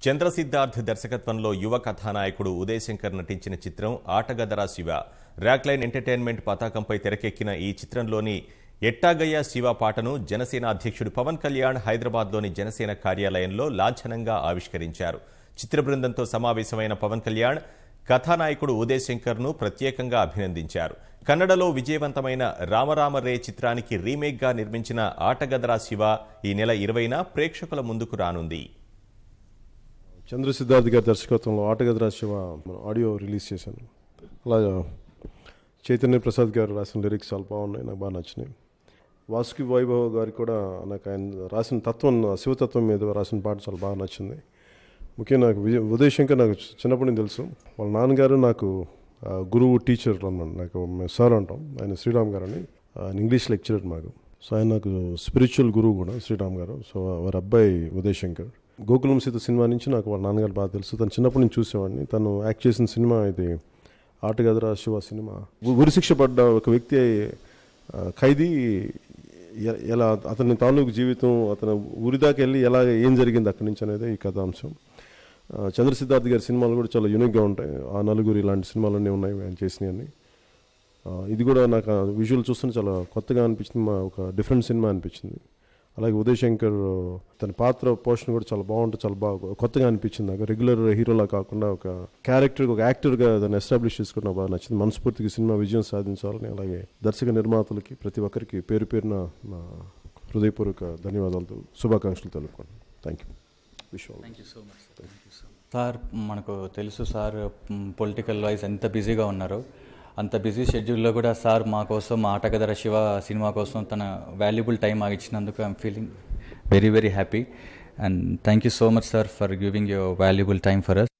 చంద్ర సిద్ధార్థ్ దర్శకత్వంలో యువ కథానాయకుడు ఉదయ్ శంకర్ నటించిన చిత్రం ఆటగదరా శివ. రాక్లైన్ ఎంటర్టైన్మెంట్ పతాకంపై తెరకెక్కిన ఈ చిత్రంలోని ఎట్టాగయ్య శివ పాటను జనసేన అధ్యక్షుడు పవన్ కళ్యాణ్ హైదరాబాద్లోని జనసేన కార్యాలయంలో లాంఛనంగా ఆవిష్కరించారు. చిత్ర బృందంతో సమావేశమైన పవన్ కళ్యాణ్ కథానాయకుడు ఉదయ్ శంకర్ను ప్రత్యేకంగా అభినందించారు. కన్నడలో విజయవంతమైన రామరామ రే చిత్రానికి రీమేక్గా నిర్మించిన ఆటగదరా శివ ఈ నెల 20న ప్రేక్షకుల ముందుకు రానుంది. చంద్ర సిద్ధార్థ్ గారి దర్శకత్వంలో ఆటగదరా శివ ఆడియో రిలీజ్ చేశాను. అలాగా చైతన్య ప్రసాద్ గారు రాసిన లిరిక్స్ చాలా బాగున్నాయి, నాకు బాగా నచ్చినాయి. వాసుకి వైభవ్ గారికి కూడా నాకు ఆయన రాసిన శివతత్వం మీద రాసిన పాట చాలా బాగా నచ్చింది. ముఖ్యంగా నాకు ఉదయ్ శంకర్ నాకు చిన్నప్పటి నుంచి తెలుసు. వాళ్ళ నాన్నగారు నాకు గురువు టీచర్ అన్నమాట. నాకు మేము సార్ అంటాం, ఆయన శ్రీరామ్ గారు అని, ఆయన ఇంగ్లీష్ లెక్చరర్ మాకు. సో ఆయన నాకు స్పిరిచువల్ గురువు కూడా శ్రీరామ్ గారు. సో వారి అబ్బాయి ఉదయ్ శంకర్. గోకులం సీత సినిమా నుంచి నాకు వాళ్ళ నాన్నగారు బాగా తెలుసు. తను చిన్నప్పటి నుంచి చూసేవాడిని. తను యాక్ట్ చేసిన సినిమా ఇది ఆటగదరా శివ సినిమా. ఉరిశిక్ష పడ్డ ఒక వ్యక్తి ఖైదీ ఎలా అతని తాలూకు జీవితం, అతను ఉరిదాకా వెళ్ళి ఎలా ఏం జరిగింది అక్కడి నుంచి అనేది ఈ కథాంశం. చంద్ర సిద్ధార్థ్ గారి సినిమాలు కూడా చాలా యూనిక్గా ఉంటాయి. ఆ నలుగురు ఇలాంటి సినిమాలన్నీ ఉన్నాయి ఆయన చేసినవన్నీ. ఇది కూడా నాకు విజువల్ చూస్తుంటే చాలా కొత్తగా అనిపించింది, ఒక డిఫరెంట్ సినిమా అనిపించింది. అలాగే ఉదయ్ శంకర్ తన పాత్ర పోషణ కూడా చాలా బాగుంటుంది, చాలా బాగా కొత్తగా అనిపించింది నాకు. రెగ్యులర్ హీరోలా కాకుండా ఒక క్యారెక్టర్, ఒక యాక్టర్గా దాన్ని ఎస్టాబ్లిష్ చేసుకోవడం బాగా నచ్చింది. మనస్ఫూర్తిగా సినిమా విజయం సాధించాలని, అలాగే దర్శక నిర్మాతలకి ప్రతి ఒక్కరికి పేరు పేరున నా హృదయపూర్వక ధన్యవాదాలు, శుభాకాంక్షలు తెలుపుకోండి. Thank you. Thank you so much sir. మనకు తెలుసు సార్ పొలిటికల్ వైజ్ ఎంత బిజీగా ఉన్నారో, అంత బిజీ షెడ్యూల్లో కూడా సార్ మా కోసం ఆటగదరా శివ సినిమా కోసం తన వాల్యుబుల్ టైం ఇచ్చినందుకు I'm feeling very very happy. And thank you so much sir for giving your valuable time for us.